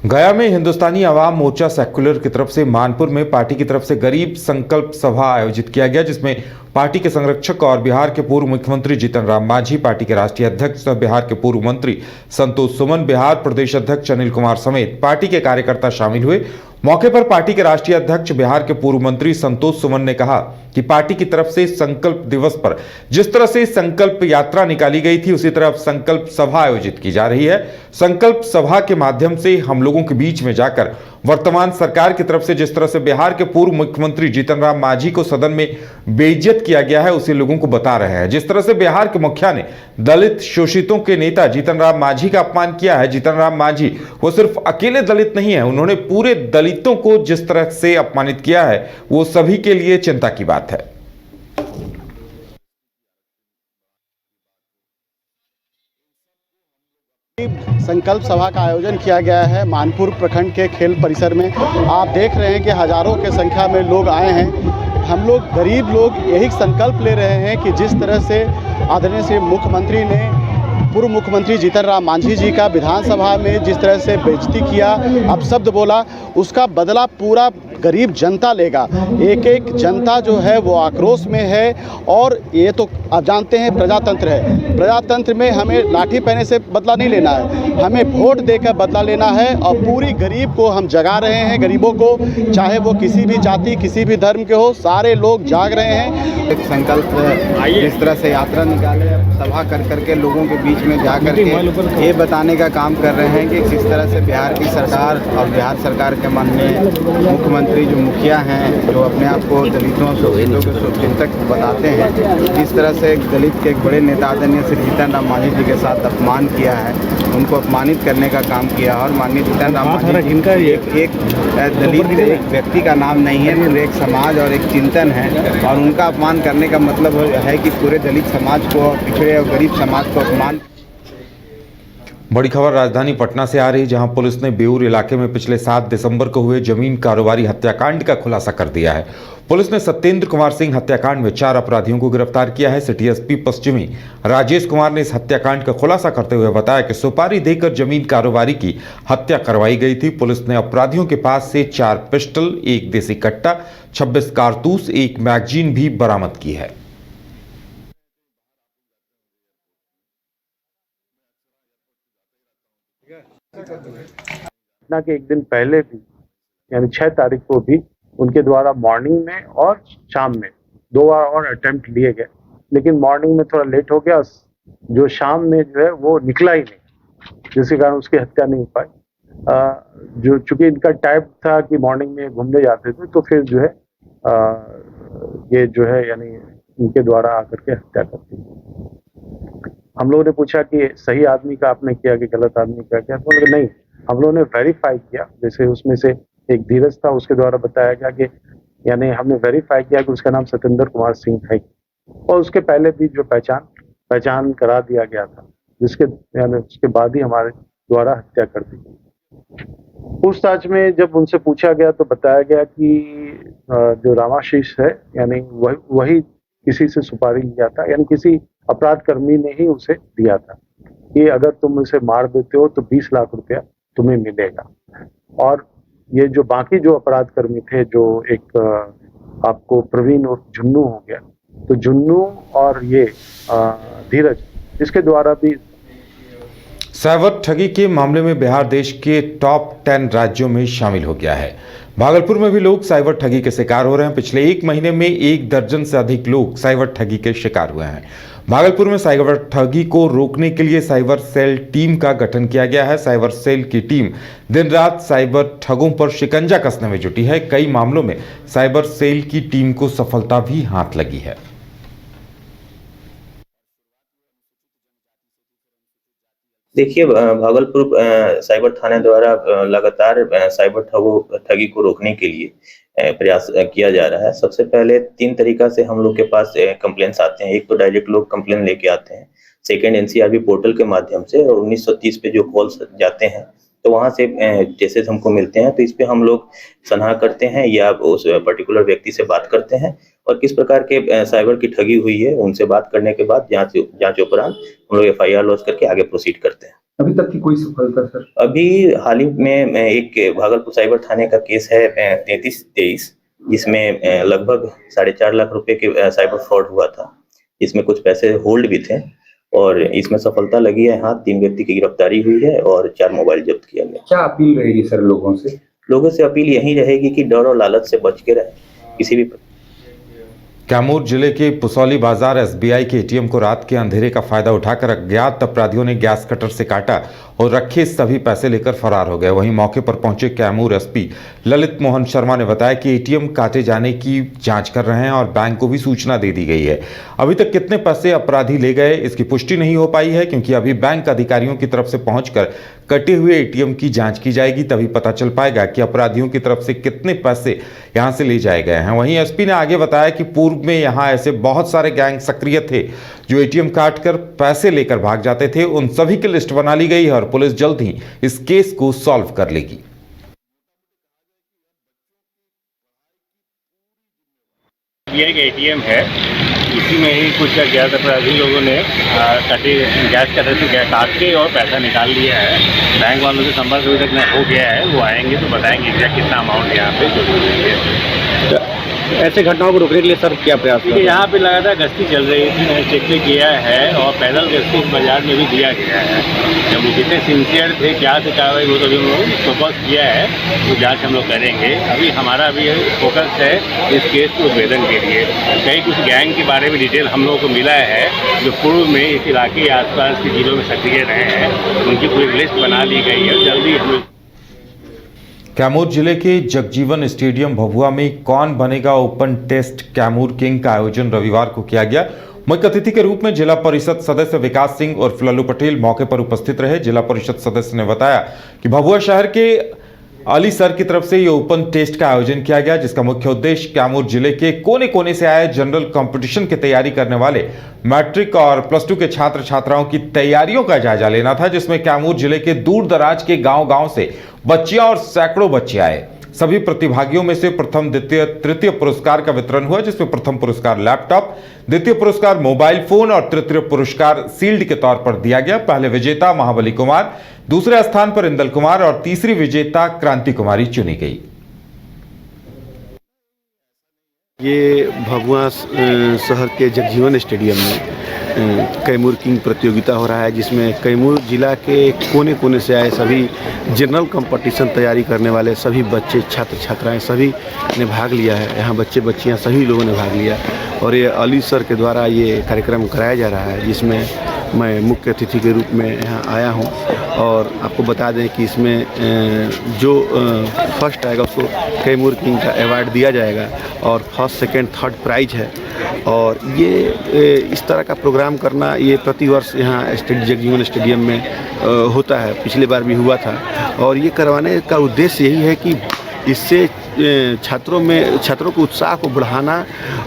गया में हिंदुस्तानी अवाम मोर्चा सेक्युलर की तरफ से मानपुर में पार्टी की तरफ से गरीब संकल्प सभा आयोजित किया गया, जिसमें पार्टी के संरक्षक और बिहार के पूर्व मुख्यमंत्री जीतन राम मांझी, पार्टी के राष्ट्रीय अध्यक्ष बिहार के पूर्व मंत्री संतोष सुमन, बिहार प्रदेश अध्यक्ष अनिल कुमार समेत पार्टी के कार्यकर्ता शामिल हुए। मौके पर पार्टी के राष्ट्रीय अध्यक्ष बिहार के पूर्व मंत्री संतोष सुमन ने कहा कि पार्टी की तरफ से संकल्प दिवस पर जिस तरह से संकल्प यात्रा निकाली गई थी, उसी तरह संकल्प सभा आयोजित की जा रही है। संकल्प सभा के माध्यम से हम लोगों के बीच में जाकर वर्तमान सरकार की तरफ से जिस तरह से बिहार के पूर्व मुख्यमंत्री जीतन राम मांझी को सदन में बेइज्जत किया गया है, उसे लोगों को बता रहे हैं। जिस तरह से बिहार के मुखिया ने दलित शोषितों के नेता जीतन राम मांझी का अपमान किया है। जीतन राम मांझी वो सिर्फ अकेले दलित नहीं है, उन्होंने पूरे दलितों को जिस तरह से अपमानित किया है, वो सभी के लिए चिंता की बात है। संकल्प सभा का आयोजन किया गया है मानपुर प्रखंड के खेल परिसर में। आप देख रहे हैं कि हजारों की संख्या में लोग आए हैं। हम लोग गरीब लोग यही संकल्प ले रहे हैं कि जिस तरह से आदरणीय श्री मुख्यमंत्री ने पूर्व मुख्यमंत्री जीतन राम मांझी जी का विधानसभा में जिस तरह से बेइज्जती किया, अपशब्द बोला, उसका बदला पूरा गरीब जनता लेगा। एक एक जनता जो है वो आक्रोश में है। और ये तो आप जानते हैं प्रजातंत्र है, प्रजातंत्र में हमें लाठी पहने से बदला नहीं लेना है, हमें वोट देकर बदला लेना है। और पूरी गरीब को हम जगा रहे हैं, गरीबों को, चाहे वो किसी भी जाति किसी भी धर्म के हो, सारे लोग जाग रहे हैं। एक संकल्प जिस तरह से यात्रा निकाले, सभा कर करके लोगों के बीच में जा कर के ये बताने का काम कर रहे हैं कि जिस तरह से बिहार की सरकार और बिहार सरकार के माननीय मुख्यमंत्री जो मुखिया हैं, जो अपने आप को दलितों शोषितों के शुभचिंतक बताते हैं, जिस तरह से दलित के एक बड़े नेता आदरणीय श्री जीतन राम मांझी जी के साथ अपमान किया है, उनको अपमानित करने का काम किया। और माननीय जीतन राम मांझी जी का एक दलित एक व्यक्ति का नाम नहीं है, फिर एक समाज और एक चिंतन है। और उनका अपमान करने का मतलब है कि पूरे दलित समाज को, पिछड़े और गरीब समाज को अपमान। बड़ी खबर राजधानी पटना से आ रही, जहां पुलिस ने बेऊर इलाके में पिछले 7 दिसंबर को हुए जमीन कारोबारी हत्याकांड का खुलासा कर दिया है। पुलिस ने सत्येंद्र कुमार सिंह हत्याकांड में 4 अपराधियों को गिरफ्तार किया है। सिटी एसपी पश्चिमी राजेश कुमार ने इस हत्याकांड का खुलासा करते हुए बताया कि सुपारी देकर जमीन कारोबारी की हत्या करवाई गई थी। पुलिस ने अपराधियों के पास से 4 पिस्टल, 1 देसी कट्टा, 26 कारतूस, 1 मैगजीन भी बरामद की है। घटना के एक दिन पहले भी, यानी 6 तारीख को भी उनके द्वारा मॉर्निंग में और शाम में 2 बार और अटेम्प्ट लिए गए, लेकिन मॉर्निंग में थोड़ा लेट हो गया, जो शाम में जो है वो निकला ही नहीं, जिसके कारण उसकी हत्या नहीं हो पाई। जो चूंकि इनका टाइप था कि मॉर्निंग में घूमने जाते थे, तो फिर जो है ये जो है यानी इनके द्वारा आकर के हत्या कर दी। हम लोगों ने पूछा कि सही आदमी का आपने किया कि गलत आदमी का किया, तो उन्होंने नहीं, हम लोगों ने वेरीफाई किया। जैसे उसमें से एक धीरज था, उसके द्वारा बताया गया कि यानी हमने वेरीफाई किया कि उसका नाम सत्येंद्र कुमार सिंह है, और उसके पहले भी जो पहचान करा दिया गया था, जिसके यानी उसके बाद ही हमारे द्वारा हत्या कर दी गई। पूछताछ में जब उनसे पूछा गया तो बताया गया कि जो रामाशीष है, यानी वही किसी से सुपारी लिया था, यानी किसी अपराध कर्मी ने ही उसे दिया था कि अगर तुम उसे मार देते हो तो 20 लाख रुपया तुम्हें मिलेगा। और ये जो बाकी जो अपराध कर्मी थे, जो एक आपको प्रवीण और जुन्नू हो गया, तो जुन्नू और ये धीरज, इसके द्वारा भी साइबर ठगी के मामले में बिहार देश के टॉप 10 राज्यों में शामिल हो गया है। भागलपुर में भी लोग साइबर ठगी के शिकार हो रहे हैं। पिछले 1 महीने में 1 दर्जन से अधिक लोग साइबर ठगी के शिकार हुए हैं। भागलपुर में साइबर ठगी को रोकने के लिए साइबर सेल टीम का गठन किया गया है। साइबर सेल की टीम दिन रात साइबर ठगों पर शिकंजा कसने में जुटी है। कई मामलों में साइबर सेल की टीम को सफलता भी हाथ लगी है। देखिए, भागलपुर साइबर थाने द्वारा लगातार साइबर ठगी को रोकने के लिए प्रयास किया जा रहा है। सबसे पहले 3 तरीका से हम लोग के पास कंप्लेंट्स आते हैं। एक तो डायरेक्ट लोग कंप्लेन लेके आते हैं, सेकंड एनसीआरबी पोर्टल के माध्यम से, और 1930 पे जो कॉल्स जाते हैं तो वहां से केसेस हमको मिलते हैं, तो इस पे हम लोग सनहा करते हैं या उस पर्टिकुलर व्यक्ति से बात करते हैं और किस प्रकार के साइबर की ठगी हुई है उनसे बात करने के बाद जांच उपरांत हम लोग एफआईआर लॉन्च करके आगे प्रोसीड करते हैं। अभी तक की कोई सफलता सर? अभी हाल ही में एक भागलपुर साइबर थाने का केस है 3323, जिसमें लगभग 4.5 लाख रुपए के साइबर फ्रॉड हुआ था। इसमें कुछ पैसे होल्ड भी थे और इसमें सफलता लगी है। हाँ, 3 व्यक्ति की गिरफ्तारी हुई है और 4 मोबाइल जब्त किया गया। क्या अपील रहेगी सर लोगों से? लोगों से अपील यही रहेगी कि डर और लालच से बच के रहें। किसी भी कैमूर जिले के पुसौली बाजार एसबीआई के एटीएम को रात के अंधेरे का फायदा उठाकर अज्ञात अपराधियों ने गैस कटर से काटा और रखे सभी पैसे लेकर फरार हो गए। वहीं मौके पर पहुंचे कैमूर एसपी ललित मोहन शर्मा ने बताया कि एटीएम काटे जाने की जांच कर रहे हैं और बैंक को भी सूचना दे दी गई है। अभी तक कितने पैसे अपराधी ले गए इसकी पुष्टि नहीं हो पाई है, क्योंकि अभी बैंक अधिकारियों की तरफ से पहुंचकर कटे हुए एटीएम की जांच की जाएगी, तभी पता चल पाएगा कि अपराधियों की तरफ से कितने पैसे यहां से ले जाए गए हैं। वहीं एसपी ने आगे बताया कि पूर्व में यहां ऐसे बहुत सारे गैंग सक्रिय थे जो एटीएम काट कर पैसे लेकर भाग जाते थे। उन सभी की लिस्ट बना ली गई है और पुलिस जल्द ही इस केस को सॉल्व कर लेगी। ये एक एटीएम है, इसी में ही कुछ अज्ञात अपराधी लोगों ने गैस कटर से काट के और पैसा निकाल लिया है। बैंक वालों से संपर्क अभी तक हो गया है, वो आएंगे तो बताएंगे एग्जैक्ट कितना अमाउंट यहाँ पे जो देंगे। ऐसे घटनाओं को रोकने के लिए सर क्या प्रयास क्योंकि यहाँ पे लगातार गश्ती चल रही थी, मैंने चेक भी किया है और पैदल गश्ती इस बाजार में भी दिया गया है। जब वो कितने सिंसियर थे, क्या से कार्रवाई वो तो भी हम लोग फोकस किया है, तो जांच हम लोग करेंगे। अभी हमारा अभी फोकस है इस केस के उद्भेदन के लिए। कई कुछ गैंग के बारे में डिटेल हम लोगों को मिला है जो पूर्व में इस इलाके आसपास के जिलों में सक्रिय रहे हैं, उनकी पूरी लिस्ट बना ली गई है। जल्दी हम लोग कैमूर जिले के जगजीवन स्टेडियम भभुआ में कौन बनेगा ओपन टेस्ट कैमूर किंग का आयोजन रविवार को किया गया। मुख्य अतिथि के रूप में जिला परिषद सदस्य विकास सिंह और लल्लू पटेल मौके पर उपस्थित रहे। जिला परिषद सदस्य ने बताया कि भभुआ शहर के अली सर की तरफ से ये ओपन टेस्ट का आयोजन किया गया, जिसका मुख्य उद्देश्य कैमूर जिले के कोने कोने से आए जनरल कंपटीशन की तैयारी करने वाले मैट्रिक और +2 के छात्र छात्राओं की तैयारियों का जायजा लेना था, जिसमें कैमूर जिले के दूर दराज के गांव-गांव से बच्चियां और सैकड़ों बच्चे आए। सभी प्रतिभागियों में से प्रथम, द्वितीय, तृतीय पुरस्कार का वितरण हुआ, जिसमें प्रथम पुरस्कार लैपटॉप, द्वितीय पुरस्कार मोबाइल फोन और तृतीय पुरस्कार सील्ड के तौर पर दिया गया। पहले विजेता महाबली कुमार, दूसरे स्थान पर इंदल कुमार और तीसरी विजेता क्रांति कुमारी चुनी गई। ये भभुआ शहर के जगजीवन स्टेडियम में कैमूर किंग प्रतियोगिता हो रहा है, जिसमें कैमूर जिला के कोने कोने से आए सभी जनरल कंपटीशन तैयारी करने वाले सभी बच्चे, छात्र छात्राएं सभी ने भाग लिया है। यहाँ बच्चे बच्चियाँ सभी लोगों ने भाग लिया और ये अली सर के द्वारा ये कार्यक्रम कराया जा रहा है, जिसमें मैं मुख्य अतिथि के रूप में यहाँ आया हूँ। और आपको बता दें कि इसमें जो फर्स्ट आएगा उसको कैमूर किंग का अवार्ड दिया जाएगा और फर्स्ट, सेकंड, थर्ड प्राइज है। और ये इस तरह का प्रोग्राम करना ये प्रतिवर्ष यहाँ जगजीवन स्टेडियम में होता है, पिछली बार भी हुआ था। और ये करवाने का उद्देश्य यही है कि इससे छात्रों को उत्साह को बढ़ाना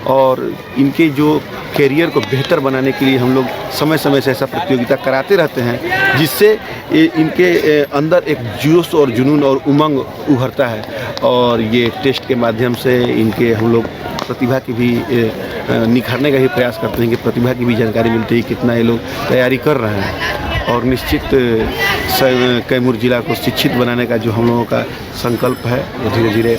और इनके जो करियर को बेहतर बनाने के लिए हम लोग समय समय से ऐसा प्रतियोगिता कराते रहते हैं, जिससे इनके अंदर एक जोश और जुनून और उमंग उभरता है। और ये टेस्ट के माध्यम से इनके हम लोग प्रतिभा की भी निखारने का ही प्रयास करते हैं कि प्रतिभा की भी जानकारी मिलती है कितना ये लोग तैयारी कर रहे हैं। और निश्चित कैमूर जिला को शिक्षित बनाने का जो हम लोगों का संकल्प है वो धीरे धीरे